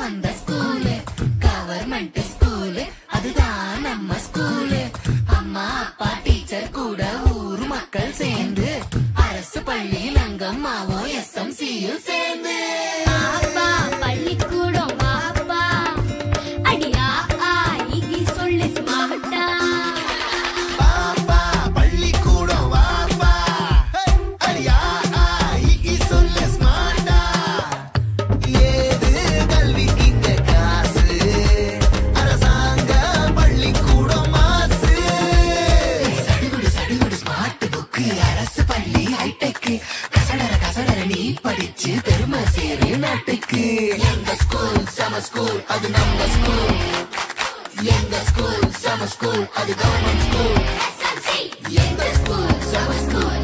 வந்த school government school அதுதான் நம்ம ஸ்கூலு. அம்மா அப்பா டீச்சர் கூட ஊர் மக்கள் சேர்ந்து அரசு பள்ளியில் அங்கம்மாவும் SMCயும் சேர்ந்து அப்பா பள்ளிக்கூடம் வாப்பா அடியா ஆகி சொல்லு ஸ்மார்ட்டா. பாப்பா பள்ளிக்கூடம் வாப்பா அடியா ஆகி சொல்லு ஸ்மார்ட்டா. ஏது கல்விக்கு இங்க காசு அரசாங்க பள்ளிக்கூடம் மாசு. சடுகுடு சடுகுடு ஸ்மார்ட் புக்கு அரசு பள்ளி ஹைடெக் கசடர நீ படிச்சு பெருமை சேரு நாட்டுக்கு. எங்க ஸ்கூல் சம ஸ்கூல் அது நம்ம ஸ்கூல். எங்க ஸ்கூல் சம ஸ்கூல் அது கவர்மெண்ட் ஸ்கூல். எங்க ஸ்கூல் சம ஸ்கூல்